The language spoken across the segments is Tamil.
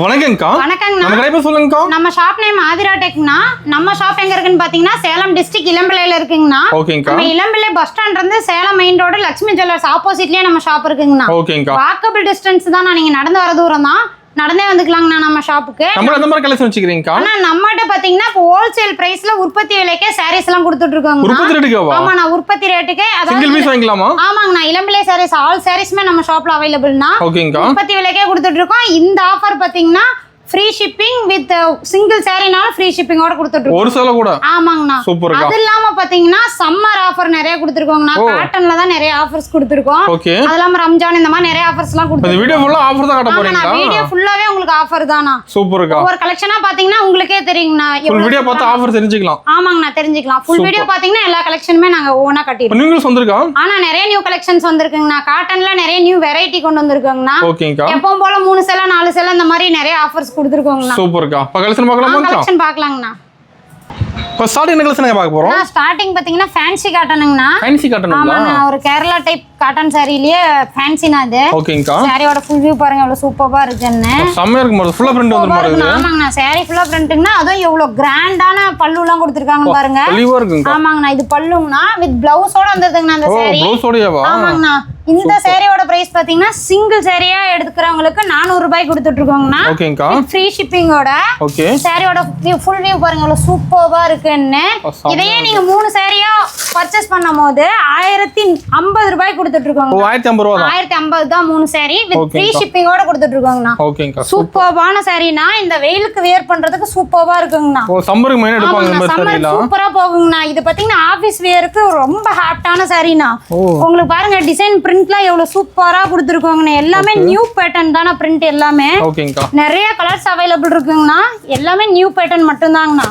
வணக்கம்க்கா. வணக்கங்கண்ணா. நம்ம கடை பேர் சொல்லுங்கக்கா. நம்ம ஷாப் நேம் ஆதிரா டெக்னா. நம்ம ஷாப் எங்க இருக்குன்னு பாத்தீங்கன்னா சேலம் டிஸ்ட்ரிக்ட் இளம்பிள்ளையில இருக்குங்கண்ணா. ஓகேங்கா. நம்ம இளம்பிள்ளை பஸ் ஸ்டாண்ட் இருந்து Salem main road Lakshmi jewellers ஆப்போசிட்லயே நம்ம ஷாப் இருக்குங்கண்ணா. ஓகேங்கா. வாக்கபிள் டிஸ்டன்ஸ் தான், நீங்க நடந்து வர தூரம் தான், நடந்தே வந்துக்கலாங்கண்ணா நம்ம ஷாப்புக்கு. நம்ம எந்த மாதிரி கலெக்ஷன் வச்சிருக்கீங்கக்கா? ஆனா நம்மகிட்ட பாத்தீங்கன்னா இப்போ ஹோல்சேல் பிரைஸ்ல உற்பத்தி விலைக்கே சாரீஸ் எல்லாம் கொடுத்துட்டு இருக்கோங்க. உற்பத்தி ரேட்டுக்கேவா? ஆமா, நான் உற்பத்தி ரேட்டுக்கே சிங்கிள் பீஸ் வாங்கிக்கலாமா? ஆமாங்கண்ணா, இளம்பிள்ளை சாரீஸ் ஆல் சாரீஸ்மே நம்ம ஷாப்ல அவைலபிள்னா. ஓகேங்கா. உற்பத்தி விலைக்கே கொடுத்துட்டு இருக்கோம். இந்த ஆஃபர் பாத்தீங்கன்னா ஃப்ரீ ஷிப்பிங் வித் சிங்கிள் சாரீனால ஃப்ரீ ஷிப்பிங்கோட கொடுத்துட்டு இருக்கோம். ஒரு சேல கூட? ஆமாங்கண்ணா. சூப்பர்க்கா. அது இல்லாம பாத்தீங்கன்னா சம்மர் ஆஃபர் நிறைய கொடுத்துருக்கோங்கண்ணா. காட்டன்ல தான் நிறைய ஆஃபர்ஸ் கொடுத்துருக்கோம். ஓகே. அது இல்லாம ரம்ஜான் இந்த மாதிரி நிறைய ஆஃபர்ஸ் எல்லாம் கொடுத்துருக்கோம். இந்த வீடியோ ஃபுல்லா ஆஃபர் தான் காட்ட போறீங்களா? வீடியோ ஃபுல்லாவே உங்களுக்கு ஆஃபர் தானா. சூப்பர்க்கா. ஒரு கலெக்ஷனா பாத்தீங்கன்னா உங்களுக்கே தெரியுங்கண்ணா. ஃபுல் வீடியோ பார்த்து ஆஃபர் தெரிஞ்சுக்கலாம். ஆமாங்கண்ணா, தெரிஞ்சுக்கலாம். ஃபுல் வீடியோ பாத்தீங்கன்னா எல்லா கலெக்ஷனுமே நாங்க ஓனா கட்டிருக்கோம். நியூஸ் வந்திருக்கா? ஆனா நிறைய நியூ கலெக்ஷன்ஸ் வந்திருக்குங்கண்ணா. காட்டன்ல நிறைய நியூ வெரைட்டி கொண்டு வந்திருக்கோங்கண்ணா. ஓகேங்கா. எப்பவும் போல 3 சேலை 4 சேலை இந்த மாதிரி நிறைய ஆஃபர்ஸ் கொடுத்துருக்கோங்கண்ணா. சூப்பர்க்கா. கலெக்ஷன் பார்க்கலாமா? கலெக்ஷன் பார்க்கலாங்கண்ணா. இப்போ ஸ்டார்டிங் என்ன கலெக்ஷன் பார்க்க போறோம்? ஸ்டார்டிங் பாத்தீங்கன்னா ஃபேன்சி காட்டனுங்கண்ணா. ஃபேன்சி காட்டனுங்களா? ஆமாண்ணா, ஒரு கேரளா டைப் காட்டன் சாரிலயே ஃபேன்சினா அது. ஓகேங்கா. சாரியோட ஃபுல் வியூ பாருங்க எவ்வளவு சூப்பரா இருக்குன்னு. செம்மயா இருக்கு மாதிரி ஃபுல்லா பிரிண்ட் வந்து மாதிரி. ஆமாங்கண்ணா, சாரி ஃபுல்லா பிரிண்ட்ங்கனா அதுவும் எவ்வளவு கிராண்டான பல்லுலாம் கொடுத்திருக்காங்க பாருங்க. பல்லுவா இருக்குங்க. ஆமாங்கண்ணா, இது பல்லுங்கண்ணா வித் ப்ளவுஸோட வந்திருக்குங்கண்ணா அந்த சாரி. ப்ளவுஸோடயேவா? ஆமாங்கண்ணா. இந்த சாரியோட பிரைஸ் பாத்தீங்கன்னா சிங்கிள் சாரியா எடுத்துக்கிறவங்களுக்கு 400 ரூபாய் கொடுத்துட்டு இருக்கோங்கண்ணா. ஓகேங்கா. ஃப்ரீ ஷிப்பிங்கோட. ஓகே. சாரியோட ஃபுல் வியூ பாருங்க எவ்வளவு சூப்பரா இருக்குன்னு. இதையே நீங்க 3 சாரியா பர்ச்சேஸ் பண்ணும்போது 1050 ரூபாய் கொடுத்துட்டு இருக்கோங்க. 1050 ரூபாய் தான். 1050 தான் 3 சாரி வித் ஃப்ரீ ஷிப்பிங்கோட கொடுத்துட்டு இருக்கோங்கண்ணா. ஓகேங்கா. சூப்பரான சாரினா இந்த வெயிலுக்கு வேர் பண்றதுக்கு சூப்பரா இருக்குங்கண்ணா. சம்மருக்கு மெயினா எடுப்பாங்க இந்த சம்மர் சாரில. சூப்பரா போகுங்கண்ணா. இது பாத்தீங்கன்னா ஆபீஸ் வேருக்கு ரொம்ப ஹாப்டான சாரினா. உங்களுக்கு பாருங்க டிசைன் பிரிண்ட்லாம் எவ்வளவு சூப்பரா கொடுத்துருக்கோங்கண்ணா. எல்லாமே நியூ பேட்டர்ன் தான பிரிண்ட் எல்லாமே. ஓகேங்கா. நிறைய கலர்ஸ் அவைலபிள் இருக்குங்கண்ணா. எல்லாமே நியூ பேட்டர்ன் மட்டும் தாங்கண்ணா.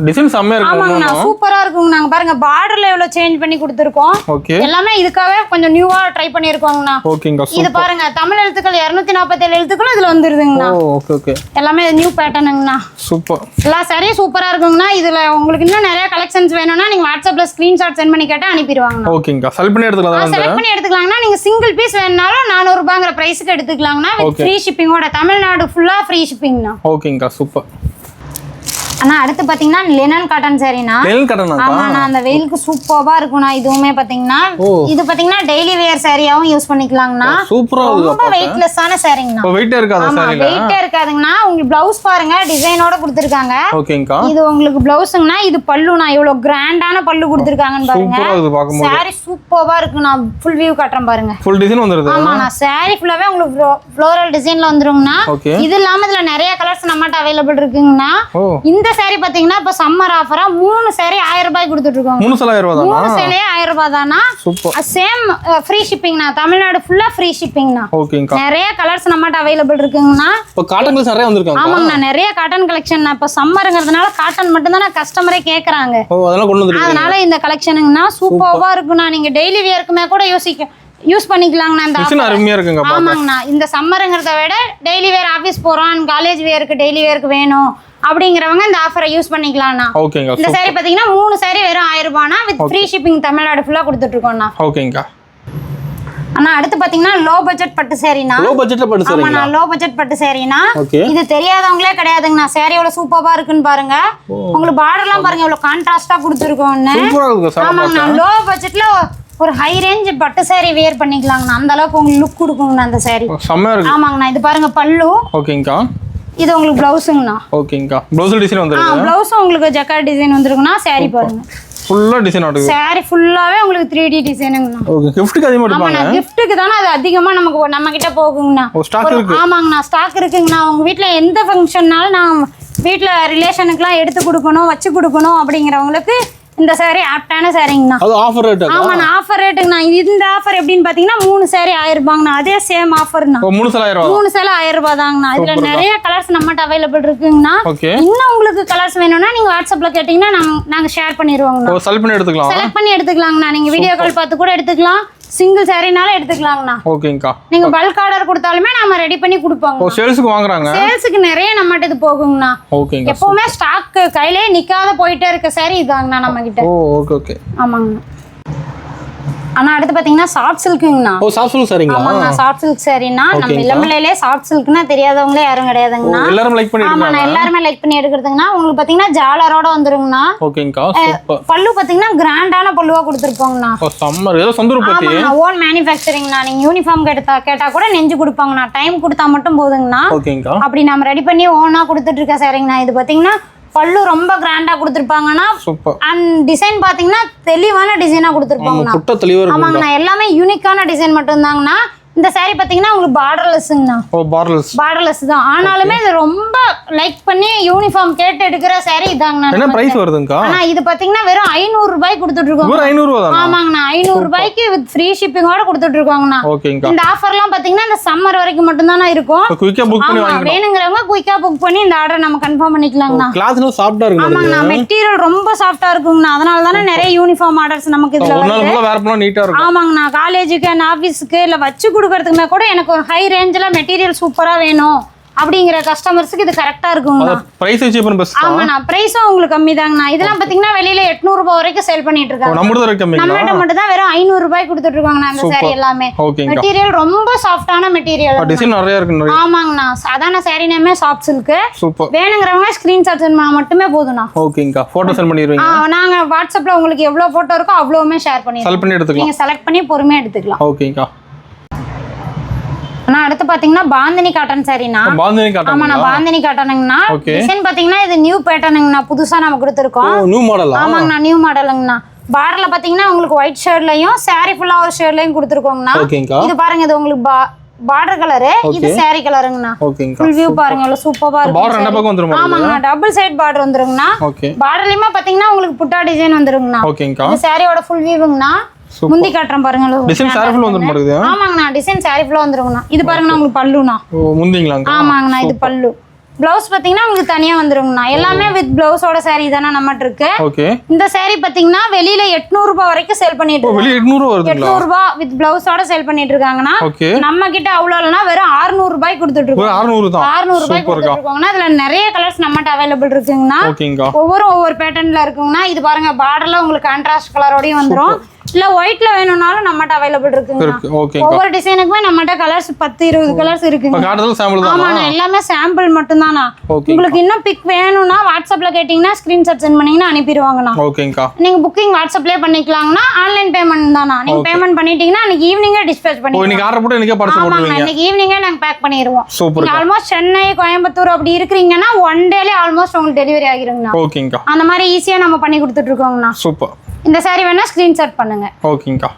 டிசைன் செம்மயா இருக்கு. ஆமாங்கண்ணா, சூப்பரா இருக்குங்கண்ணா. பாருங்க பார்டர்ல எவ்வளவு சேஞ்ச் பண்ணி கொடுத்துருக்கோம். ஓகே. எல்லாமே இதுக்காகவே கொஞ்சம் நியூவா ட்ரை பண்ணிருக்கோங்கண்ணா. ஓகேங்கா. இது பாருங்க தமிழ் எழுத்துக்கள் 247 எழுத்துக்கள் இதுல வந்துருதுங்கண்ணா. Okay okay. எல்லாமே நியூ பேட்டர்னுங்கண்ணா. சூப்பர். எல்லா சாரியும் சூப்பரா இருக்குங்கண்ணா. இதுல உங்களுக்கு இன்னும் நிறைய கலெக்ஷன்ஸ் வேணும்னா நீங்க வாட்ஸ்அப்ல ஸ்கிரீன்ஷாட் சென்ட் பண்ணி கேட்டா அனுப்பிடுவாங்கண்ணா. ஓகேங்கா. செலக்ட் பண்ணி எடுத்துக்கலாம். செலக்ட் பண்ணி எடுத்துக்கலாங்கண்ணா. நீங்க சிங்கிள் பீஸ் வேணும்னாலும் 400 ரூபாய்ங்கற பிரைஸ்க்கு எடுத்துக்கலாங்கண்ணா. With free ஷிப்பிங்கோட. தமிழ்நாடு ஃபுல்லா ஃப்ரீ ஷிப்பிங்ண்ணா. ஓகேங்கா. சூப்பர். ஆனா அடுத்து பாத்தீங்கன்னா லினன் காட்டன் சாரினா. Linen cotton. ஆமாண்ணா, அந்த வெயிலுக்கு சூப்பரா இருக்கும்ண்ணா. இதுவுமே பாத்தீங்கன்னா இது பாத்தீங்கன்னா டெய்லி வேர் சாரியாவும் யூஸ் பண்ணிக்கலாங்கண்ணா. சூப்பரா இருக்கு. ரொம்ப வெயிட்லெஸ்ஸான சாரிங்கண்ணா. வெயிட்டே இருக்காது சாரில. வெயிட்டே இருக்காதுங்கண்ணா. உங்களுக்கு ப்ளவுஸ் பாருங்க டிசைனோட கொடுத்திருக்காங்க. ஓகேங்கா. இது உங்களுக்கு ப்ளவுஸ்ங்கண்ணா. இது பல்லுனா எவ்வளவு கிராண்டான பல்லு கொடுத்திருக்காங்கன்னு பாருங்க. சூப்பரா இருக்கு பாக்கும்போது. சாரி சூப்பரா இருக்குண்ணா. ஃபுல் வியூ காட்டுறேன் பாருங்க. ஃபுல் டிசைன் வந்துருது. ஆமாண்ணா, சாரி ஃபுல்லாவே உங்களுக்கு ஃப்ளோரல் டிசைன்ல வந்துருங்கண்ணா. ஓகே. இது இல்லாம இதுல நிறைய கலர்ஸ் நம்மட்ட அவைலபிள் இருக்குங்கண்ணா. இந்த சாரி பாத்தீங்கன்னா இப்ப சம்மர் ஆஃபரா 3 சாரி 1000 ரூபாய் கொடுத்துட்டு இருக்கோம். 3 சேலை 1000 ரூபாய் தானா? 3 சேலையே 1000 ரூபாய் தானா. சூப்பர். Same free ஷிப்பிங்னா. தமிழ்நாடு ஃபுல்லா ஃப்ரீ ஷிப்பிங்னா. ஓகேங்கா. நிறைய கலர்ஸ் நம்மட்ட அவைலபிள் இருக்குங்கண்ணா. இப்ப காட்டன் கலெக்ஷன் நிறைய வந்திருக்காங்க. ஆமாங்கண்ணா, நிறைய காட்டன் கலெக்ஷன். இப்ப சம்மர்ங்கிறதுனால காட்டன் மட்டும் தான் கஸ்டமரே கேக்குறாங்க. அதெல்லாம் கொண்டு வந்திருக்கீங்க. அதனால இந்த கலெக்ஷனுங்கண்ணா சூப்பரா இருக்குண்ணா. நீங்க டெய்லி வேர்க்குமே கூட யூஸ் பண்ணிக்கலாங்கண்ணா. இந்த டிசைன் அருமையா இருக்குங்க. ஆமாங்கண்ணா, இந்த சம்மர்ங்கிறத விட டெய்லி வேர் ஆபீஸ் போறோம், காலேஜ் வேருக்கு டெய்லி வேருக்கு வேணும் அப்படிங்கிறவங்க இந்த ஆஃபரை யூஸ் பண்ணிக்கலாம்ண்ணா. ஓகேங்க. இந்த சாரி பாத்தீங்கன்னா 3 சாரி வெறும் 1000 ரூபாய்னா வித் ஃப்ரீ ஷிப்பிங் தமிழ்நாடு ஃபுல்லா கொடுத்துட்டு இருக்கோம்ண்ணா. ஓகேங்கா. அண்ணா அடுத்து பாத்தீங்கன்னா லோ பட்ஜெட் பட்டு சாரினா. லோ பட்ஜெட்ல பட்டு சாரி. ஆமாண்ணா, லோ பட்ஜெட் பட்டு சாரினா. ஓகே. இது தெரியாதவங்களே கிடையாதுங்கண்ணா. சாரி எவ்வளவு சூப்பரா இருக்குன்னு பாருங்க. உங்களுக்கு பார்டர்லாம் பாருங்க எவ்வளவு கான்ட்ராஸ்டா கொடுத்துருக்கோம்னு. சூப்பரா இருக்கு சாரி. ஆமாங்கண்ணா, லோ பட்ஜெட்ல ஒரு ஹை ரேஞ்ச் பட்டு சாரி வேர் பண்ணிக்கலாங்கண்ணா. அந்த அளவுக்கு உங்களுக்கு லுக் கொடுக்குங்கண்ணா அந்த சாரி. செம்மயா இருக்கு. ஆமாங்கண்ணா, இது பாருங்க பல்லு. ஓகேங்கா. இது உங்களுக்கு ப்ளவுஸுங்கண்ணா. ஓகேங்கா. ப்ளவுஸ் டிசைன் வந்துருக்கு. ப்ளவுஸ் உங்களுக்கு ஜக்கார்ட் டிசைன் வந்துருக்குண்ணா. சாரி பாருங்க ஃபுல்லா டிசைன் ஆடுது. சாரி ஃபுல்லாவே உங்களுக்கு 3D டிசைனுங்கண்ணா. ஓகே. கிஃப்ட்க்கு அதிகமா எடுப்பாங்க. ஆமாண்ணா, கிஃப்ட்டுக்கு தானே அது அதிகமா நம்ம கிட்ட போகுங்கண்ணா. ஸ்டாக் இருக்கு. ஆமாங்கண்ணா, ஸ்டாக் இருக்குங்கண்ணா. உங்க வீட்ல எந்த ஃபங்க்ஷன்னாலும் நான் வீட்ல ரிலேஷனுக்குலாம் எடுத்து கொடுக்கணும், வச்சு கொடுக்கணும் அப்படிங்கிறவங்களுக்கு இந்த சாரி ஆப்டான சாரிங்கண்ணா. அது ஆஃபர் ரேட். ஆமாண்ணா, ஆஃபர் ரேட்டுங்கண்ணா. இந்த ஆஃபர் எப்படின்னு பாத்தீங்கன்னா 3 சாரி 1000 ரூபாங்கண்ணா. அதே சேம் ஆஃபர்ண்ணா. 3 சேலை 1000 ரூபாய். 3 சேலை 1000 ரூபாய் தாங்கண்ணா. இதுல நிறைய கலர்ஸ் நம்மகிட்ட அவைலபிள் இருக்குங்கண்ணா. ஓகே. இன்னும் உங்களுக்கு கலர்ஸ் வேணும்னா நீங்க வாட்ஸ்அப்ல கேட்டீங்கன்னா நாங்க ஷேர் பண்ணிடுவோங்கண்ணா. செலக்ட் பண்ணி எடுத்துக்கலாம். செலக்ட் பண்ணி எடுத்துக்கலாங்கண்ணா. நீங்க வீடியோ கால் பார்த்து கூட எடுத்துக்கலாம். சிங்கிள் சாரினால எடுத்துக்கலாங்கண்ணா. ஓகேங்கா. நீங்க பல்க் ஆர்டர் கொடுத்தாலுமே நாம ரெடி பண்ணி கொடுப்போங்க. சேல்ஸ்க்கு வாங்குறாங்க. சேல்ஸ்க்கு நிறைய நம்மட்ட இது போகுங்கண்ணா. ஓகேங்க. எப்பவுமே ஸ்டாக் கையிலே நிக்காத போயிட்டே இருக்க சாரி இதாங்கண்ணா நம்ம கிட்ட. Okay okay. ஆமாங்கண்ணா. ஆனா அடுத்து பாத்தீங்கன்னா சாஃப்ட் சில்க்குங்கண்ணா. ஓ சாஃப்ட் சில்க் சரிங்களா? ஆமாண்ணா சாஃப்ட் சில்க் சாரினா நம்ம இளம்பிள்ளையிலே சாஃப்ட் சில்க்னா தெரியாதவங்களே யாரும் கிடையாதுங்கண்ணா. எல்லாரும் லைக் பண்ணி ஆமாண்ணா எல்லாருமே லைக் பண்ணி எடுக்கிறதுங்கண்ணா. உங்களுக்கு பாத்தீங்கன்னா ஜாலரோட வந்துருங்கண்ணா. ஓகேங்கா சூப்பர். பல்லு பாத்தீங்கன்னா கிராண்டான பல்லுவா கொடுத்துருப்போங்கண்ணா. சம்மர் ஏதோ சொந்த உற்பத்தி. ஆமாண்ணா ஓன் மேனுஃபேக்சரிங்ண்ணா. நீங்க யூனிஃபார்ம் கேட்டா கூட நெஞ்சு கொடுப்பாங்கண்ணா. டைம் கொடுத்தா மட்டும் போதுங்கண்ணா. ஓகேங்கா அப்படி நம்ம ரெடி பண்ணி ஓனா கொடுத்துட்டு இருக்க சாரிங்கண்ணா. இது பாத்தீங்கன்னா பல்லு ரொம்ப கிராண்டா கொடுத்துருப்பாங்கன்னா சூப்பர். அண்ட் டிசைன் பாத்தீங்கன்னா தெளிவான டிசைனா கொடுத்துருப்பாங்கண்ணா. குட்ட தெளிவா இருக்கும். ஆமாங்கண்ணா எல்லாமே யூனிக்கான டிசைன் மட்டும் தாங்கண்ணா. இந்த சாரி பாத்தீங்கன்னா உங்களுக்கு பார்டர்லெஸ்ங்கண்ணா. ஓ பார்டர்லெஸ். பார்டர்லெஸ் தான். ஆனாலுமே இது ரொம்ப லைக் பண்ணி யூனிஃபார்ம் கேட்டு எடுக்கிற சாரி இதாங்கண்ணா. என்ன பிரைஸ் வருதுங்கா? ஆனா இது பாத்தீங்கன்னா வெறும் 500 ரூபாய்க்கு கொடுத்துட்டு இருக்கோம். வெறும் 500 ரூபாய் தானா? ஆமாங்கண்ணா 500 ரூபாய்க்கு வித் ஃப்ரீ ஷிப்பிங்கோட கொடுத்துட்டு இருக்கோங்கண்ணா. ஓகேங்கா. இந்த ஆஃபர்லாம் பாத்தீங்கன்னா இந்த சம்மர் வரைக்கும் மட்டும் தானா இருக்கும். குயிக்கா புக் பண்ணி வாங்கிக்கலாம். வேணுங்கிறவங்க குயிக்கா புக் பண்ணி இந்த ஆர்டர் நம்ம கன்ஃபார்ம் பண்ணிக்கலாங்கண்ணா. கிளாத்னா சாஃப்ட்டா இருக்கு. ஆமாங்கண்ணா மெட்டீரியல் ரொம்ப சாஃப்ட்டா இருக்குங்கண்ணா. அதனால தானே நிறைய யூனிஃபார்ம் ஆர்டர்ஸ் நமக்கு இதுல ஒரு நாள் வருது. ஃபுல்லா வேர் பண்ணா நீட்டா இருக்கும். ஆமாங்கண்ணா காலேஜுக்கு அண்ட் ஆஃபீஸுக்கு இல்லை வச்சு கொடுக்கறதுக்குமே கூட எனக்கு ஒரு ஹை ரேஞ்சில் மெட்டீரியல் சூப்பராக வேணும் அப்படிங்கிற கஸ்டமர்ஸுக்கு இது கரெக்டாக இருக்குங்கண்ணா. Price cheaper best. ஆமாண்ணா பிரைஸும் உங்களுக்கு கம்மி தாங்கண்ணா. இதெல்லாம் பார்த்தீங்கன்னா வெளியில 800 ரூபாய் வரைக்கும் சேல் பண்ணிட்டு இருக்காங்க. நம்மளோட தான் கம்மி. நம்மகிட்ட மட்டும் தான் வெறும் 500 ரூபாய்க்கு கொடுத்துட்டு இருக்காங்கண்ணா அந்த சாரி எல்லாமே. ஓகேங்கா. மெட்டீரியல் ரொம்ப சாஃப்டான மெட்டீரியல். டிசைன் நிறைய இருக்கு நிறைய. ஆமாங்கண்ணா சாதாரண சாரி நேமே சாஃப்ட் சில்க். சூப்பர். வேணுங்கிறவங்க ஸ்கிரீன்ஷாட் சென்ட் பண்ணா மட்டுமே போதும்ண்ணா. ஓகேங்கா போட்டோ சென்ட் பண்ணிடுவீங்க. நாங்க வாட்ஸ்அப்ல உங்களுக்கு எவ்வளவு போட்டோ இருக்கோ அவ்வளவுமே ஷேர் பண்ணிடுவோம். செலக்ட் பண்ணி எடுத்துக்கலாம். நீங்க செலக்ட் பண்ணி பொறுமையா எடுத்துக்கலாம். ஓகேங்கா. நான் அடுத்து பாத்தீங்கன்னா பாந்தினி காட்டன் சாரினா. பாந்தினி காட்டன். ஆமா நான் பாந்தினி காட்டனுங்கண்ணா. டிசைன் பாத்தீங்கன்னா இது நியூ பேட்டர்னுங்கண்ணா. புதுசா நம்ம கொடுத்துருக்கோம். நியூ மாடலா? ஆமாங்கண்ணா நியூ மாடலுங்கண்ணா. பார்டர்ல பாத்தீங்கன்னா உங்களுக்கு ஒயிட் ஷர்ட்லயும் சாரி ஃபுல்லா ஒரு ஷர்ட்லயும் கொடுத்துருக்கோங்கண்ணா. ஓகேங்கா. இது பாருங்க இது உங்களுக்கு பார்டர் கலரு, இது சாரி கலருங்கண்ணா. ஓகேங்கா. ஃபுல் வியூ பாருங்க எவ்வளவு சூப்பரா இருக்கு. பார்டர் ரெண்டு பக்கம் வந்துருமா? ஆமாங்கண்ணா டபுள் சைடு பார்டர் வந்துருங்கண்ணா. ஓகே. பார்டர்லயுமே பாத்தீங்கன்னா உங்களுக்கு புட்டா டிசைன் வந்துருங்கண்ணா. ஓகேங்கா. இது சாரியோட ஃபுல் வியூங்கண்ணா. முந்தி காட்டுறேன் பாருங்க. டிசைன் சாரி ஃபுல் வந்துரும் பாருங்க. ஆமாங்கண்ணா டிசைன் சாரி ஃபுல்லா வந்துருங்கண்ணா. இது பாருங்கண்ணா உங்களுக்கு பல்லுண்ணா. ஓ முந்திங்களாங்க. ஆமாங்கண்ணா இது பல்லு. பிளவுஸ் பாத்தீங்கன்னா உங்களுக்கு தனியா வந்துருங்கண்ணா. எல்லாமே வித் பிளவுஸோட சாரி தானே நம்மட்ட இருக்கு. ஓகே. இந்த சாரி பாத்தீங்கன்னா வெளியில 800 ரூபாய் வரைக்கும் சேல் பண்ணிட்டு இருக்காங்க. வெளிய 800 வருதுங்களா? 800 ரூபாய் வித் பிளவுஸோட சேல் பண்ணிட்டு இருக்காங்கண்ணா. ஓகே. நம்ம கிட்ட அவ்வளவு இல்லனா வெறும் 600 ரூபாய் கொடுத்துட்டு இருக்கோம். 600 தான். 600 ரூபாய் கொடுத்துட்டு இருக்கோங்கண்ணா. இதுல நிறைய கலர்ஸ் நம்மட்ட அவைலபிள் இருக்குங்கண்ணா. ஓகேங்கா. ஒவ்வொரு பேட்டர்ன்ல இருக்குங்கண்ணா. இது பாருங்க பார்டர்ல உங்களுக்கு கான்ட்ராஸ்ட் கலரோடயும் வந்துரும். இல்ல ஒயிட்ல வேணும்னாலும் நம்மட்ட அவைலபிள் இருக்குங்கண்ணா. ஓகேங்கா. ஒவ்வொரு டிசைனுக்குமே நம்மட்ட கலர்ஸ் 10-20 கலர்ஸ் இருக்குங்க. காட்டுறது சாம்பிள் தான். ஆமாண்ணா எல்லாமே சாம்பிள் மட்டும் தானா. ஓகே. உங்களுக்கு இன்னும் பிக் வேணும்னா வாட்ஸ்அப்ல கேட்டீங்கன்னா ஸ்கிரீன்ஷாட் சென்ட் பண்ணீங்கன்னா அனுப்பிடுவாங்கண்ணா. ஓகேங்கா. நீங்க புக்கிங் வாட்ஸ்அப்லயே பண்ணிக்கலாங்கண்ணா. ஆன்லைன் பேமெண்ட் தானா. நீங்க பேமெண்ட் பண்ணிட்டீங்கன்னா அன்னைக்கு ஈவினிங்கே டிஸ்பேச் பண்ணிடுவோம். இன்னைக்கு ஆர்டர் போட்டு இன்னைக்கே பார்சல் போடுவீங்க. இன்னைக்கு ஈவினிங்கே நாங்க பேக் பண்ணிடுவோம். சூப்பர். நீங்க ஆல்மோஸ்ட் சென்னை கோயம்புத்தூர் அப்படி இருக்கீங்கன்னா ஒன் டேலே ஆல்மோஸ்ட் உங்களுக்கு டெலிவரி ஆகிருங்கண்ணா. ஓகேங்கா. அந்த மாதிரி ஈஸியா நம்ம பண்ணி கொடுத்துட்டு இருக்கோங்கண்ணா. சூப்பர். இந்த சாரி வேணா ஸ்கிரீன்ஷாட் பண்ணுங்க. ஓகேங்கா.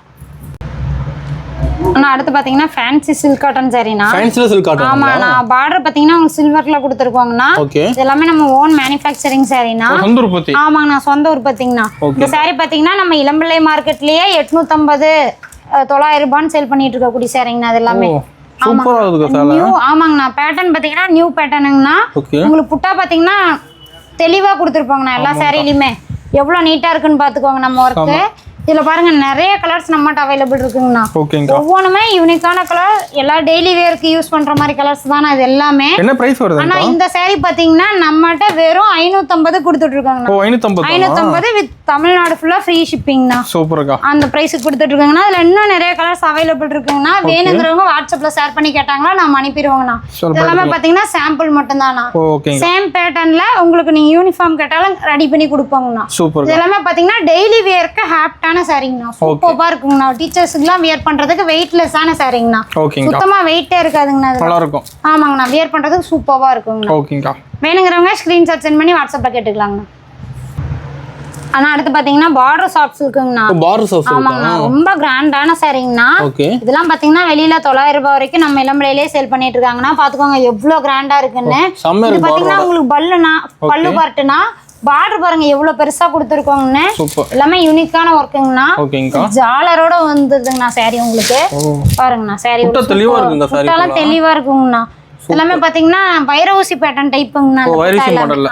அண்ணா அடுத்து பாத்தீங்கன்னா ஃபேன்சி சில்க் காட்டன் சாரினா. ஃபேன்சில சில்க் காட்டன். ஆமாண்ணா பார்டர் பாத்தீங்கன்னா உங்களுக்கு சில்வர்ல கொடுத்துருக்கோங்கண்ணா. ஓகே. இது எல்லாமே நம்ம ஓன் மேனுஃபேக்சரிங் சாரினா. சொந்த உற்பத்தி. ஆமாங்கண்ணா சொந்த உற்பத்திங்கண்ணா. இந்த சாரி பாத்தீங்கன்னா நம்ம இளம்பிள்ளை மார்க்கெட்லயே 850 900 ரூபான்னு சேல் பண்ணிட்டு இருக்கக்கூடிய சாரிங்கண்ணா. அது எல்லாமே சூப்பரா இருக்கு சார். நியூ. ஆமாங்கண்ணா பேட்டர்ன் பாத்தீங்கன்னா நியூ பேட்டர்னுங்கண்ணா. ஓகே. உங்களுக்கு புட்டா பாத்தீங்கன்னா தெளிவா கொடுத்துருப்பாங்கண்ணா. எல்லா சாரிலையுமே எவ்வளவு நீட்டா இருக்குன்னு பாத்துக்கோங்க நம்ம ஒர்க்கு. இதுல பாருங்க நிறைய கலர்ஸ் நம்மட்ட அவைலபிள் இருக்குங்கண்ணா. ஓகேங்கா. ஒவ்வொன்றுமே யூனிக்கான கலர். எல்லா டெய்லி வேருக்கு யூஸ் பண்ற மாதிரி கலர்ஸ் தானே இது எல்லாமே. என்ன பிரைஸ் வருது? ஆனா இந்த சாரி பாத்தீங்கன்னா நம்மட்ட வெறும் 550 கொடுத்துட்டு இருக்காங்கண்ணா. ஓ 550. 550 வித் தமிழ்நாடு ஃபுல்லா ஃப்ரீ ஷிப்பிங்ண்ணா. சூப்பர்க்கா. அந்த பிரைஸ்க்கு கொடுத்துட்டு இருக்காங்கண்ணா. அதுல இன்னும் நிறைய கலர்ஸ் அவைலபிள் இருக்குங்கண்ணா. வேணுங்கிறவங்க வாட்ஸ்அப்ல ஷேர் பண்ணி கேட்டாங்களா நம்ம அனுப்பிடுவோங்கண்ணா. இதெல்லாமே பாத்தீங்கன்னா சாம்பிள் மட்டும் தானா. ஓகேங்க. சேம் பேட்டர்ன்ல உங்களுக்கு நீங்க யூனிஃபார்ம் கேட்டாலும் ரெடி பண்ணி கொடுப்போங்கண்ணா. சூப்பர். இதெல்லாமே பாத்தீங்கன்னா டெய்லி வேர்க்கு ஹாப்டான சாரிங்கண்ணா. சூப்பரா இருக்குங்கண்ணா. டீச்சர்ஸ்க்குலாம் வியர் பண்றதுக்கு வெயிட்லெஸ்ஸான சாரிங்கண்ணா. ஓகேங்க. சுத்தமா வெயிட்டே இருக்காதுங்கண்ணா. நல்லா இருக்கும். ஆமாங்கண்ணா வியர் பண்றதுக்கு சூப்பரா இருக்குங்கண்ணா. ஓகேங்கா. வேணுங்கிறவங்க ஸ்கிரீன்ஷாட் சென்ட் பண்ணி வாட்ஸ்அப்ல கேட்டுக்கலாங்கண்ணா. ஆனா அடுத்து பாத்தீங்கன்னா பார்டர் சாஃப்ட் சில்க்குங்கண்ணா. Border soft. ஆமாங்கண்ணா ரொம்ப கிராண்டான சாரிங்கண்ணா. ஓகே. இதெல்லாம் பாத்தீங்கன்னா வெளியில 900 ரூபாய் வரைக்கும் நம்ம இளம்பிள்ளையிலே சேல் பண்ணிட்டு இருக்காங்கண்ணா. பாத்துக்கோங்க எவ்வளவு கிராண்டா இருக்குன்னு. இது பாத்தீங்கன்னா உங்களுக்கு பல்லு பார்ட்டுனா பார்டர் பாருங்க எவ்வளவு பெருசா கொடுத்துருக்கோங்கன்னு. எல்லாமே யூனிக்கான ஒர்க்குங்கண்ணா. ஜாலரோட வந்துதுங்கண்ணா சாரி உங்களுக்கு. பாருங்கண்ணா சாரி தெளிவா இருக்குங்க. சாரி தெளிவா இருக்குங்கண்ணா. எல்லாமே பாத்தீங்கன்னா வைரஊசி பேட்டர்ன் டைப்புங்கண்ணா.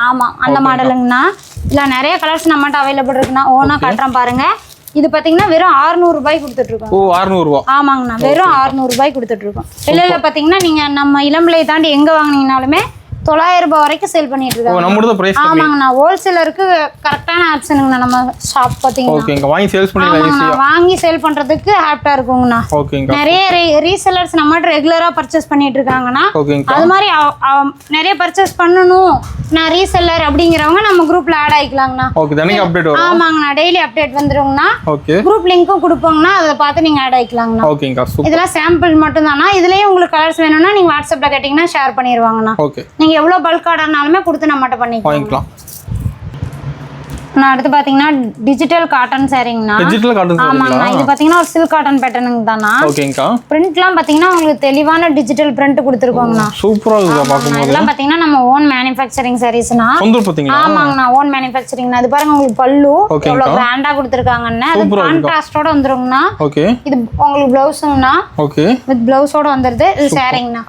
ஆமா அந்த மாடலுங்கண்ணா. இல்ல நிறைய கலர்ஸ் நம்மகிட்ட அவைலபிள் இருக்குண்ணா. ஓனா காட்டுறேன் பாருங்க. இது பாத்தீங்கன்னா வெறும் 600 ரூபாய் கொடுத்துட்டு இருக்கோம். ஓ 600 ரூபாய். ஆமாங்கண்ணா வெறும் 600 ரூபாய் கொடுத்துட்டு இருக்கோம். வெளியில பாத்தீங்கன்னா நீங்க நம்ம இளம்பிள்ளை தாண்டி எங்க வாங்குனீங்கனாலுமே 900 ரூபாய் வரைக்கும் சேல் பண்ணிட்டு ஓ இருக்காங்க. நம்மளோட பிரைஸ் ஆமாங்கண்ணா ஹோல்சேலருக்கு கரெக்டான ஆப்ஷனுங்கண்ணா நம்ம ஷாப் பாத்தீங்கன்னா. ஓகேங்க வாங்கி சேல்ஸ் பண்ணிடலாம் ஆமாங்கண்ணா ஈஸியா. வாங்கி சேல் பண்றதுக்கு ஆப்டா இருக்குங்கண்ணா. ஓகேங்க நிறைய ரீசெல்லர்ஸ் நம்மகிட்ட ரெகுலரா பர்ச்சேஸ் பண்ணிட்டு இருக்காங்கன்னா ஓகேங்க அது மாதிரி நிறைய பர்ச்சேஸ் பண்ணணும் நான் ரீசெல்லர் அப்படிங்கிறவங்க நம்ம குரூப்ல ஆட் ஆயிக்கலாங்கண்ணா. ஓகே தினமும் அப்டேட் வரும். ஆமாங்கண்ணா டெய்லி அப்டேட் வந்துருங்கண்ணா. ஓகே குரூப் லிங்க்கும் கொடுப்போங்கண்ணா அதை பார்த்து நீங்க ஆட் ஆயிக்கலாங்கண்ணா. ஓகேங்க சூப்பர். இதெல்லாம் சாம்பிள் மட்டும் தானா இதுலயும் உங்களுக்கு கலர்ஸ் வேணும்னா நீங்க வாட்ஸ்அப்ல கேட்டீங்கன்னா ஷேர் பண்ணிடுவாங்கண்ணா. ஓகே நீங்க எவ்வளவு பல்க் ஆர்டர்னாலுமே கொடுத்து நம்மகிட்ட பண்ணிக்கலாம். வாங்கிக்கலாம். நான் அடுத்து பாத்தீங்கன்னா டிஜிட்டல் காட்டன் சாரிங்கண்ணா. டிஜிட்டல் காட்டன் ஆமாங்கண்ணா சாரிங்களா? இது பாத்தீங்கன்னா ஒரு சில்க் காட்டன் பேட்டர்னுங்க தானா. ஓகேங்கா. பிரிண்ட்லாம் பாத்தீங்கன்னா உங்களுக்கு தெளிவான டிஜிட்டல் பிரிண்ட் கொடுத்துருக்கோங்கண்ணா. சூப்பரா இருக்குதா பாக்கும்போது. இதெல்லாம் பாத்தீங்கன்னா நம்ம ஓன் மேனுஃபேக்சரிங் சாரீஸ்னா. சொந்த பாத்தீங்களா? ஆமாங்கண்ணா ஓன் மேனுஃபேக்சரிங்னா. இது பாருங்க உங்களுக்கு பல்லு எவ்வளவு கிராண்டா கொடுத்துருக்காங்கன்னு. அது கான்ட்ராஸ்டோட வந்துருங்கண்ணா. ஓகே இது உங்களுக்கு பிளவுஸ்ங்கண்ணா. ஓகே வித் பிளவுஸோட வந்துருது. இது சாரிங்கண்ணா.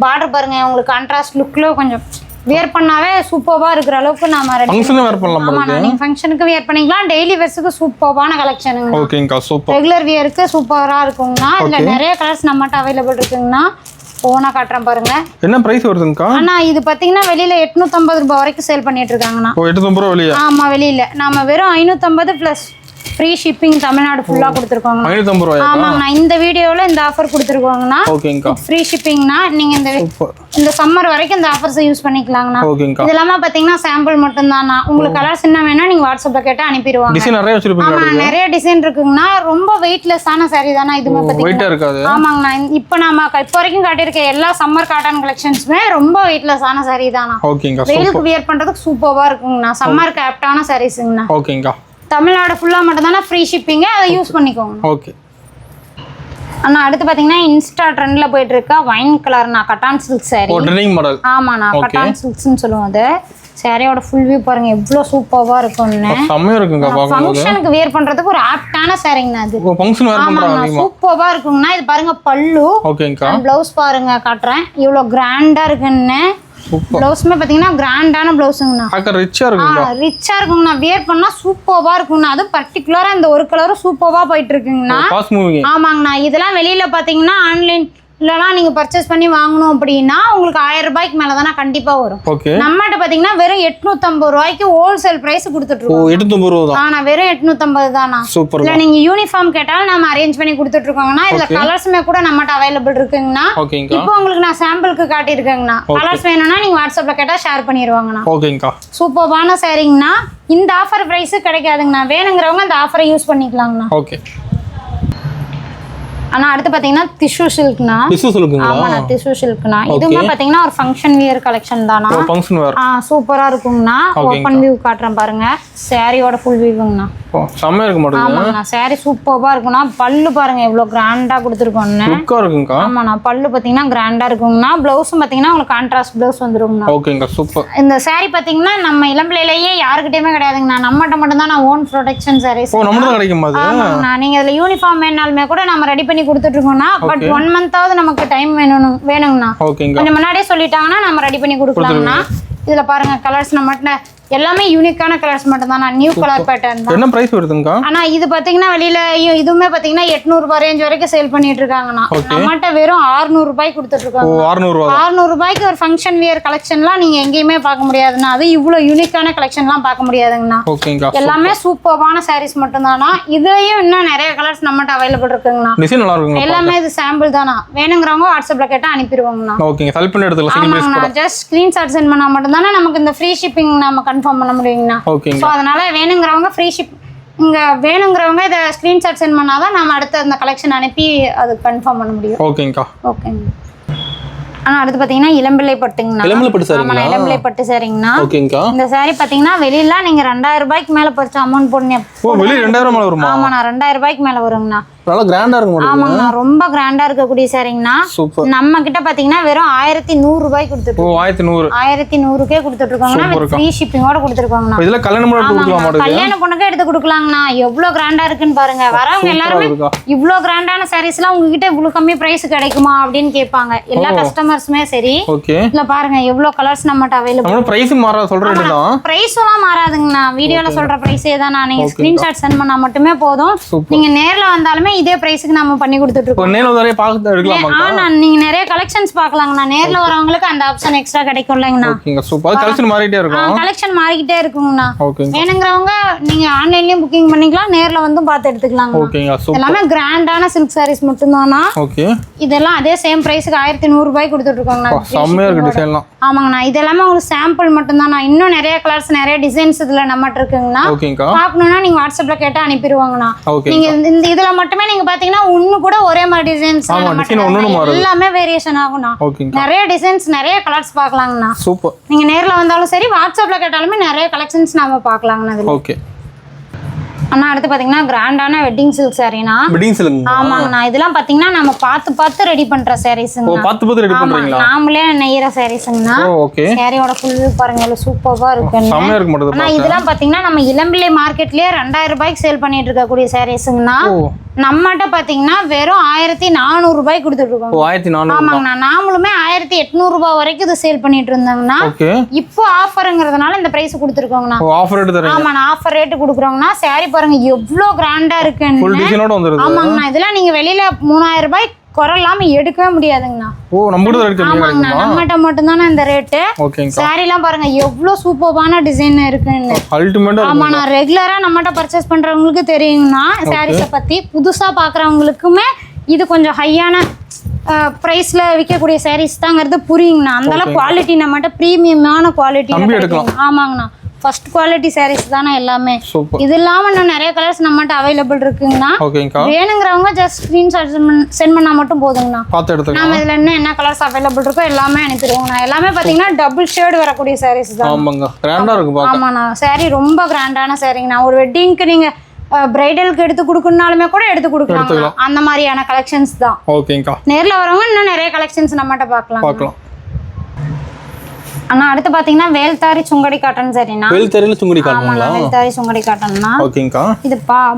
பார்டர் பாருங்க உங்களுக்கு கான்ட்ராஸ்ட் லுக்ல கொஞ்சம் வியர் பண்ணாவே சூப்பர்வா இருக்கிற அளவுக்கு நாம ரெடி ஃபங்க்ஷன் வேர் பண்ணலாம். ஆமாண்ணா நீங்க ஃபங்க்ஷனுக்கு வியர் பண்ணிக்கலாம். டெய்லி வேர்ஸ்க்கு சூப்பர்வான கலெக்ஷனுங்க. ஓகேங்கா சூப்பர். ரெகுலர் வியருக்கு சூப்பரா இருக்குங்கண்ணா. இதுல நிறைய கலர்ஸ் நம்மகிட்ட அவைலபிள் இருக்குங்கண்ணா. ஓனா காட்டுறேன் பாருங்க. என்ன பிரைஸ் வருதுங்கக்கா? அண்ணா இது பாத்தீங்கன்னா வெளியில 850 ரூபாய் வரைக்கும் சேல் பண்ணிட்டு இருக்காங்கண்ணா. ஓ 850 ரூபாய் வெளிய. ஆமா வெளியில நாம வெறும் 550 பிளஸ் ஃப்ரீ ஷிப்பிங் தமிழ்நாடு ஃபுல்லா கொடுத்துருக்கோங்க. 550 ரூபாயா? ஆமாங்கண்ணா இந்த வீடியோல இந்த ஆஃபர் கொடுத்துருக்கோங்கண்ணா. ஓகேங்கா. ஃப்ரீ ஷிப்பிங்னா நீங்க இந்த சம்மர் வரைக்கும் இந்த ஆஃபர்ஸ் யூஸ் பண்ணிக்கலாங்கண்ணா. ஓகேங்கா. இது இல்லாம பாத்தீங்கன்னா சாம்பிள் மட்டும் தானா. உங்களுக்கு கலர்ஸ் என்ன வேணா நீங்க வாட்ஸ்அப்ல கேட்டா அனுப்பிடுவாங்க. டிசைன் நிறைய வச்சிருப்பீங்க. ஆமா நிறைய டிசைன் இருக்குங்கண்ணா. ரொம்ப வெயிட்லெஸ்ஸான saree தானா இதுமே பாத்தீங்கன்னா. வெயிட்டா இருக்காது. ஆமாங்கண்ணா இப்போ நாம இப்போ வரைக்கும் காட்டியிருக்க எல்லா சம்மர் காட்டன் கலெக்ஷன்ஸுமே ரொம்ப வெயிட்லெஸ்ஸான saree தானா. ஓகேங்கா. வெயிலுக்கு வியர் பண்றதுக்கு சூப்பர்வா இருக்குங்கண்ணா. சம்மருக்கு ஆப்டான சாரீஸ்ங்கண்ணா. ஓகேங்கா. தமிழ்நாடு ஃபுல்லா மட்டும் தானே ஃப்ரீ ஷிப்பிங். அதை யூஸ் பண்ணிக்கோங்க. ஓகே அண்ணா அடுத்து பாத்தீங்கன்னா இன்ஸ்டா ட்ரெண்ட்ல போயிட்டு இருக்க வைன் கலர்னா கட்டான் சில்க் saree. ஓ ட்ரெண்டிங் மாடல். ஆமாண்ணா கட்டான் சில்க்ஸ்னு சொல்லுவோம். அது சாரியோட ஃபுல் வியூ பாருங்க எவ்வளவு சூப்பர்வா இருக்கும்னு. செம்மையா இருக்குங்க பாக்கும்போது. ஃபங்க்ஷனுக்கு வியர் பண்றதுக்கு ஒரு ஆப்டான சாரிங்கண்ணா அது. ஓ ஃபங்க்ஷன் வேர் பண்றாங்க. சூப்பர்வா இருக்குங்கண்ணா. இது பாருங்க பல்லு. ஓகேங்கா. ப்ளவுஸ் பாருங்க காட்டுறேன் இவ்வளவு கிராண்டா இருக்குன்னு. சூப்பர். ப்ளவுஸ்மே பாத்தீங்கன்னா கிராண்டான ப்ளவுஸுங்கண்ணா. பார்க்க ரிச்சா இருக்குங்க. ரிச்சா இருக்குங்கண்ணா. வியர் பண்ணா சூப்பர்வா இருக்குங்கண்ணா. அது பர்டிகுலரா இந்த ஒரு கலரும் சூப்பர்வா போயிட்டு இருக்குங்கண்ணா. Fast moving. ஆமாங்கண்ணா இதெல்லாம் வெளியில பாத்தீங்கன்னா ஆன்லைன் இல்லனா நீங்க பர்ச்சேஸ் பண்ணி வாங்கணும் அப்படின்னா உங்களுக்கு 1000 ரூபாய்க்கு மேல தான கண்டிப்பா வரும். ஓகே. நம்மட்ட பாத்தீங்கன்னா வெறும் 850 ரூபாய்க்கு ஹோல்சேல் பிரைஸ் கொடுத்துட்டு ஓ இருக்கோம். 850 ரூபாய் தான். ஆனா வெறும் 850 தானா. சூப்பர். இல்ல நீங்க யூனிஃபார்ம் கேட்டாலும் நாம அரேஞ்ச் பண்ணி கொடுத்துட்டு இருக்கோங்கண்ணா. இதுல கலர்ஸ்மே கூட நம்மட்ட அவைலபிள் இருக்குங்கண்ணா. ஓகேங்கா. இப்போ உங்களுக்கு நான் சாம்பிளுக்கு காட்டி இருக்கேங்கண்ணா. கலர்ஸ் வேணும்னா நீங்க வாட்ஸ்அப்ல கேட்டா ஷேர் பண்ணிடுவாங்கண்ணா. ஓகேங்கா. சூப்பர்வான சாரிங்கண்ணா. இந்த ஆஃபர் பிரைஸ் கிடைக்காதுங்கண்ணா. வேணுங்கிறவங்க இந்த ஆஃபரை யூஸ் பண்ணிக்கலாங்கண்ணா. ஓகே. ஆனா அடுத்து பாத்தீங்கன்னா டிஷ்யூ சில்க்னா. டிஷ்யூ சில்க்குங்களா? ஆமாண்ணா டிஷ்யூ சில்க்னா. இதுவுமே பாத்தீங்கன்னா ஒரு ஃபங்க்ஷன் வியர் கலெக்ஷன் தானா. ஃபங்க்ஷன் வேர். சூப்பரா இருக்குங்கண்ணா. ஓபன் வியூ காட்டுறேன் பாருங்க. சாரியோட ஃபுல் வியூங்கண்ணா. ஓ செம்மையா இருக்கு மாடல். ஆமாண்ணா சாரி சூப்பர்வா இருக்கும்ண்ணா. பல்லு பாருங்க எவ்வளவு கிராண்டா கொடுத்துருக்கோம்னு. லுக்கா இருக்குங்கா. ஆமாண்ணா பல்லு பாத்தீங்கன்னா கிராண்டா இருக்குங்கண்ணா. பிளவுஸும் பாத்தீங்கன்னா உங்களுக்கு கான்ட்ராஸ்ட் பிளவுஸ் வந்துருங்கண்ணா. ஓகேங்கா சூப்பர். இந்த சாரி பாத்தீங்கன்னா நம்ம இளம்பிள்ளையிலேயே யாருக்கிட்டயுமே கிடையாதுங்கண்ணா. நம்மகிட்ட மட்டும் தான் நான் ஓன் ப்ரொடெக்ஷன் சாரீஸ். ஓ நம்மள தான் கிடைக்குமா அது? ஆமாண்ணா நீங்க இதுல யூனிஃபார்ம் வேணாலுமே கூட நம்ம ரெடி பண்ணி கொடுத்துட்டு இருக்கோம்னா. பட் 1 மந்தாவது நமக்கு டைம் வேணுங்கண்ணா. ஓகேங்கா. கொஞ்சம் முன்னாடியே சொல்லிட்டாங்கன்னா நம்ம ரெடி பண்ணி கொடுக்கலாம்ண்ணா. இதுல பாருங்க கலர்ஸ் நம்மகிட்ட எல்லாமே யூனிக்கான கலர்ஸ் மட்டும் தான். நியூ கலர் பேட்டர்ன் தான். என்ன பிரைஸ் வருதுங்கா? ஆனா இது பாத்தீங்கன்னா வெளியில இதுவுமே பாத்தீங்கன்னா 800 ரூபாய் ரேஞ்ச் வரைக்கும் சேல் பண்ணிட்டு இருக்காங்கண்ணா. நம்மகிட்ட வெறும் 600 ரூபாய்க்கு கொடுத்துட்டு இருக்காங்க. ஓ 600 ரூபாய். 600 ரூபாய்க்கு ஒரு ஃபங்க்ஷன் வியர் கலெக்ஷன்லாம் நீங்க எங்கேயுமே பார்க்க முடியாதுண்ணா. அது இவ்வளவு யூனிக்கான கலெக்ஷன்லாம் பார்க்க முடியாதுங்கண்ணா. ஓகேங்கா. எல்லாமே சூப்பர்வான சாரீஸ் மட்டும் தானா. இதுலயும் இன்னும் நிறைய கலர்ஸ் நம்மகிட்ட அவைலபிள் இருக்குங்கண்ணா. டிசைன் நல்லா இருக்குங்க. எல்லாமே இது சாம்பிள் தானா. வேணுங்கிறவங்க வாட்ஸ்அப்ல கேட்டா அனுப்பிடுவாங்கண்ணா. ஓகேங்க. செலக்ட் பண்ணி எடுத்துக்கலாம். சிங்கிள் பீஸ் கூட. ஜஸ்ட் ஸ்கிரீன்ஷாட் சென்ட் பண்ணா மட்டும் தானே நமக்கு இந்த ஃப்ரீ ஷிப்பிங் நம்ம கன்ஃபார்ம் பண்ண முடியுங்கண்ணா. ஓகேங்க. ஸோ அதனால வேணுங்கிறவங்க ஃப்ரீ ஷிப் இங்க வேணுங்கிறவங்க இதை ஸ்கிரீன்ஷாட் சென்ட் பண்ணாதான் நம்ம அடுத்த அந்த கலெக்ஷன் அனுப்பி அது கன்ஃபார்ம் பண்ண முடியும். ஓகேங்கா. ஓகேங்க. ஆனா அடுத்து பாத்தீங்கன்னா இளம்பிள்ளை பட்டுங்கண்ணா. இளம்பிள்ளை பட்டு சாரிங்களா? ஆமா இளம்பிள்ளை பட்டு சாரிங்கண்ணா. ஓகேங்கா. இந்த சாரி பாத்தீங்கன்னா வெளியில நீங்க 2000 ரூபாய்க்கு மேல பறிச்ச அமௌண்ட் போடுங்க. ஓ வெளிய 2000 மேல வருமா? ஆமாண்ணா 2000 ரூபாய்க்கு மேல வருங்கண்ணா. நல்லா கிராண்டா இருக்கு மாடல். ஆமாங்கண்ணா ரொம்ப கிராண்டா இருக்கக்கூடிய சாரிங்கண்ணா. சூப்பர். நம்ம கிட்ட பாத்தீங்கன்னா வெறும் 1100 ரூபாய்க்கு கொடுத்துட்டு. ஓ 1100. 1100க்கே கொடுத்துட்டு இருக்காங்கண்ணா. ஃப்ரீ ஷிப்பிங்கோட கொடுத்துருக்காங்கண்ணா. இதுல கல்யாணம் பண்ண கொடுக்கலாம் மாடல். கல்யாண பொண்ணுக்கே எடுத்து கொடுக்கலாங்கண்ணா. எவ்வளவு கிராண்டா இருக்குன்னு பாருங்க. வரவங்க எல்லாருமே இவ்வளவு கிராண்டான சாரீஸ் எல்லாம் உங்ககிட்ட இவ்வளவு கம்மி பிரைஸ் கிடைக்குமா அப்படின்னு கேட்பாங்க. எல்லா கஸ்டமர்ஸுமே சரி. ஓகே. இல்ல பாருங்க எவ்வளவு கலர்ஸ் நம்மட்ட அவைலபிள். நம்ம பிரைஸ் மாறாத சொல்ற ரேட் தான். பிரைஸ் எல்லாம் மாறாதுங்கண்ணா. வீடியோல சொல்ற பிரைஸே தான். நீங்க ஸ்கிரீன்ஷாட் சென்ட் பண்ணா மட்டுமே போதும். நீங்க நேர்ல வந்தாலுமே இதே பிரைஸ்க்கு நம்ம பண்ணி கொடுத்துட்டு இருக்கோம். நேர்ல வரைய பார்த்து எடுக்கலாமா? நீங்க நிறைய கலெக்ஷன்ஸ் பார்க்கலாங்கண்ணா. நேர்ல வரவங்களுக்கு அந்த ஆப்ஷன் எக்ஸ்ட்ரா கிடைக்கும் இல்லைங்கண்ணா. ஓகேங்க சூப்பர். கலெக்ஷன் மாறிட்டே இருக்கும். கலெக்ஷன் மாறிக்கிட்டே இருக்குங்கண்ணா. ஓகேங்க. வேணுங்கிறவங்க நீங்க ஆன்லைன்லயும் புக்கிங் பண்ணிக்கலாம், நேர்ல வந்து பார்த்து எடுத்துக்கலாங்க. ஓகேங்க சூப்பர். எல்லாமே கிராண்டான சில்க் சாரீஸ் மட்டும் தானா. ஓகே. இதெல்லாம் அதே சேம் பிரைஸ்க்கு 1100 ரூபாய் கொடுத்துட்டு இருக்கோங்கண்ணா. செம்மையா இருக்கு டிசைன்லாம். ஆமாங்கண்ணா. இது எல்லாமே உங்களுக்கு சாம்பிள் மட்டும் தானா. இன்னும் நிறைய கலர்ஸ் நிறைய டிசைன்ஸ் இதுல நம்மட்ட இருக்குங்கண்ணா. ஓகேங்கா. பார்க்கணும்னா நீங்க வாட்ஸ்அப்ல கேட்டா அனுப்பிடுவாங்கண்ணா. ஓகே. நீங்க இந்த இதுல மட்டுமே நீங்க பாத்தீங்கன்னா ஒண்ணு கூட ஒரே மாதிரி டிசைன்ஸ் எல்லாமே வேரியேஷன் ஆகும்ண்ணா. நிறைய டிசைன்ஸ் நிறைய கலர்ஸ் பார்க்கலாங்கண்ணா. சூப்பர். நீங்க நேர்ல வந்தாலும் சரி வாட்ஸ்அப்ல கேட்டாலுமே நிறைய கலெக்ஷன்ஸ் நாம பார்க்கலாங்கண்ணா இதுல. ஓகே. அண்ணா அடுத்து பாத்தீங்கன்னா கிராண்டான வெட்டிங் சில்க் சாரீனா. Wedding silk. ஆமாங்கண்ணா. இதெல்லாம் பாத்தீங்கன்னா நம்ம பார்த்து ரெடி பண்ற சாரீஸ்ங்க. பார்த்து ரெடி பண்றீங்களா? நாமளே நெய்யற சாரீஸ்ங்கண்ணா. ஓகே. சாரியோட ஃபுல் பாருங்க எவ்வளவு சூப்பரா இருக்குன்னு. செம்மையா இருக்கு மட்டும். அண்ணா இதெல்லாம் பாத்தீங்கன்னா நம்ம இளம்பிள்ளை மார்க்கெட்லயே 2000 ரூபாய்க்கு சேல் பண்ணிட்டு இருக்க கூடிய சாரீஸ்ங்கண்ணா. நம்மகிட்ட பாத்தீங்கன்னா வெறும் 1400 ரூபாய் கொடுத்துட்டு இருக்கோம். 1400. ஆமாங்கண்ணா. நாமளுமே 1800 ரூபாய் வரைக்கும் இது சேல் பண்ணிட்டு இருந்தாங்கண்ணா. இப்போ ஆஃபர்ங்கிறதுனால இந்த பிரைஸ் கொடுத்துருக்கோங்கண்ணா. ஆஃபர் ரேட் தரீங்க? ஆமாண்ணா ஆஃபர் ரேட் கொடுக்குறோங்கண்ணா. சாரி பாருங்க எவ்வளவு கிராண்டா இருக்குன்னு. ஃபுல் டிசைனோட வந்துருது. ஆமாங்கண்ணா. இதெல்லாம் நீங்க வெளியில 3000 ரூபாய் குறையில்லாம எடுக்கவே முடியாதுங்கண்ணா. நம்ம ஆமாங்கண்ணா. நம்மகிட்ட மட்டும் தானே இந்த ரேட்டு. சாரிலாம் பாருங்க எவ்வளவு சூப்பரான டிசைன் இருக்குன்னு. ஆமாண்ணா. ரெகுலரா நம்மகிட்ட பர்ச்சேஸ் பண்றவங்களுக்கு தெரியுங்கண்ணா சாரீஸை பத்தி. புதுசா பாக்குறவங்களுக்குமே இது கொஞ்சம் ஹையான பிரைஸ்ல விற்கக்கூடிய சாரீஸ் தாங்கிறது புரியுங்கண்ணா. அந்த அளவுக்கு குவாலிட்டி நம்மகிட்ட பிரீமியமான குவாலிட்டி. ஆமாங்கண்ணா. ஃபர்ஸ்ட் குவாலிட்டி சாரீஸ் தானே எல்லாமே. இது இல்லாம இன்னும் நிறைய கலர்ஸ் நம்மகிட்ட அவைலபிள் இருக்குங்கண்ணா. வேணுங்கிறவங்க ஜஸ்ட் ஸ்கிரீன்ஷாட் சென்ட் பண்ணா மட்டும் போதுங்கண்ணா. நாம இதுல இன்னும் என்ன கலர்ஸ் அவைலபிள் இருக்கோ எல்லாமே அனுப்பிடுவோங்கண்ணா. எல்லாமே பாத்தீங்கன்னா டபுள் ஷேட் வரக்கூடிய சாரீஸ் தான். ஆமாண்ணா. சாரி ரொம்ப கிராண்டான சாரிங்கண்ணா. ஒரு வெட்டிங்க்கு நீங்க பிரைடலுக்கு எடுத்து கொடுக்கணும்னாலுமே கூட எடுத்து கொடுக்கலாம். அந்த மாதிரியான கலெக்ஷன்ஸ் தான். நேர்ல வரவங்க இன்னும் நிறைய கலெக்ஷன்ஸ் நம்மகிட்ட பார்க்கலாம். அண்ணா அடுத்து பாத்தீங்கன்னா வேல்தாரி சுங்கடி காட்டன் சரினா. வேல்தாரில சுங்கடி காட்டன்ங்களா? வேல்தாரி சுங்கடி காட்டன்னா. ஓகேங்கா. இது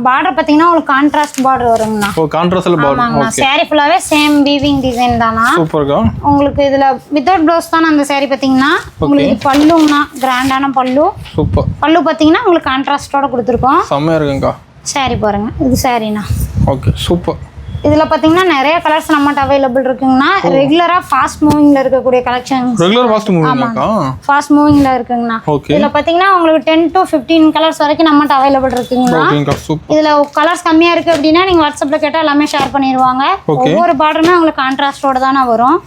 பார்டர் பாத்தீங்கன்னா உங்களுக்கு கான்ட்ராஸ்ட் பார்டர் வரும்ண்ணா. கான்ட்ராஸ்ட்ல பார்டர். ஓகே. சாரி ஃபுல்லாவே சேம் வீவிங் டிசைன் தானா. சூப்பர்க்கா. உங்களுக்கு இதுல வித்அவுட் ப்ளவுஸ் தான் அந்த சாரி பாத்தீங்கன்னா. உங்களுக்கு பல்லுங்கண்ணா கிராண்டான பல்லு. சூப்பர். பல்லு பாத்தீங்கன்னா உங்களுக்கு கான்ட்ராஸ்டோட கொடுத்துருக்கோம். செம்மையா இருக்குங்கா. சாரி பாருங்க இது சாரினா. Okay super. இதுல பாத்தீங்கன்னா நிறைய கலர்ஸ் நம்மட்ட அவைலபிள் இருக்குங்கண்ணா. ரெகுலரா ஃபாஸ்ட் மூவிங்ல இருக்கக்கூடிய கலெக்ஷன்ஸ். ரெகுலர் ஃபாஸ்ட் மூவிங்க்கா? ஃபாஸ்ட் மூவிங்ல இருக்குங்கண்ணா. இதுல பாத்தீங்கன்னா உங்களுக்கு 10 to 15 கலர்ஸ் வரைக்கும் நம்மட்ட அவைலபிள் இருக்குங்கண்ணா. ஓகேங்கா சூப்பர். இதுல கலர்ஸ் கம்மியா இருக்கு அப்படின்னா நீங்க வாட்ஸ்அப்ல கேட்டா எல்லாமே ஷேர் பண்ணிடுவாங்க. ஒவ்வொரு பார்டருமே உங்களுக்கு கான்ட்ராஸ்டோட தானே வரும்.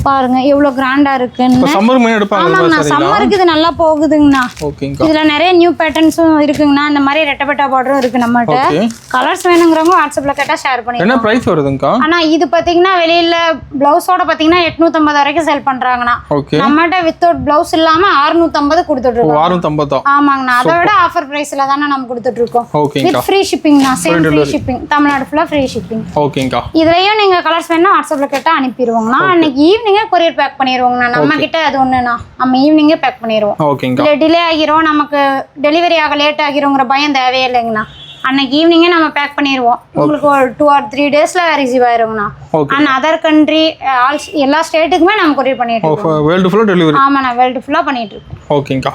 பாருங்க எவ்வளவு கிராண்டா இருக்குன்னு. சம்மருக்கு மேல எடுப்பாங்க. ஆமாங்க. சம்மருக்கு இது நல்லா போகுதுங்கண்ணா. இதுல நிறைய நியூ பேட்டர்ன்ஸும் இருக்குங்கண்ணா. இந்த மாதிரி ரெட்டபெட்டா பார்டரும் இருக்கு நம்மகிட்ட. கலர்ஸ் வேணுங்கிறவங்க வாட்ஸ்அப்ல கேட்டா ஷேர் பண்ணிடுங்க. என்ன பிரைஸ் வருதுங்கா? ஆனா இது பாத்தீங்கன்னா வெளியில பிளவுஸோட பாத்தீங்கன்னா 850 வரைக்கும் சேல் பண்றாங்கண்ணா. நம்மகிட்ட வித்தவுட் பிளவுஸ் இல்லாம 650 கொடுத்துட்டு இருக்கோம். 650. ஆமாங்கண்ணா. அதை விட ஆஃபர் பிரைஸ்ல தானே நம்ம கொடுத்துட்டு இருக்கோம். வித் ஃப்ரீ ஷிப்பிங்ண்ணா. Same free shipping. தமிழ்நாடு ஃபுல்லா ஃப்ரீ ஷிப்பிங். ஓகேங்கா. இதுலயும் நீங்க கலர்ஸ் வேணா வாட்ஸ்அப்ல கேட்டா அனுப்பிடுவோங்கண்ணா. அன்னைக்கு ஈவினிங் கொரியர் பேக் பண்ணிடுவோங்கண்ணா. நம்ம கிட்ட அது ஒண்ணுண்ணா. நம்ம ஈவினிங்கே பேக் பண்ணிடுவோம். இல்லை டிலே ஆகிரும் நமக்கு டெலிவரி ஆக லேட் ஆகிருங்கிற பயம் தேவையே இல்லைங்கண்ணா. அன்னைக்கு ஈவினிங்கே நம்ம பேக் பண்ணிடுவோம். உங்களுக்கு ஒரு 2 or 3 டேஸ்ல ரிசீவ் ஆயிருங்கண்ணா. அண்ட் அதர் கண்ட்ரி எல்லா ஸ்டேட்டுக்குமே நம்ம கொரியர் பண்ணிட்டு இருக்கோம். வேர்ல்டு ஃபுல்லா டெலிவரி. ஆமாண்ணா. வேர்ல்டு ஃபுல்லா பண்ணிட்டு இருக்கோம். ஓகேங்கா.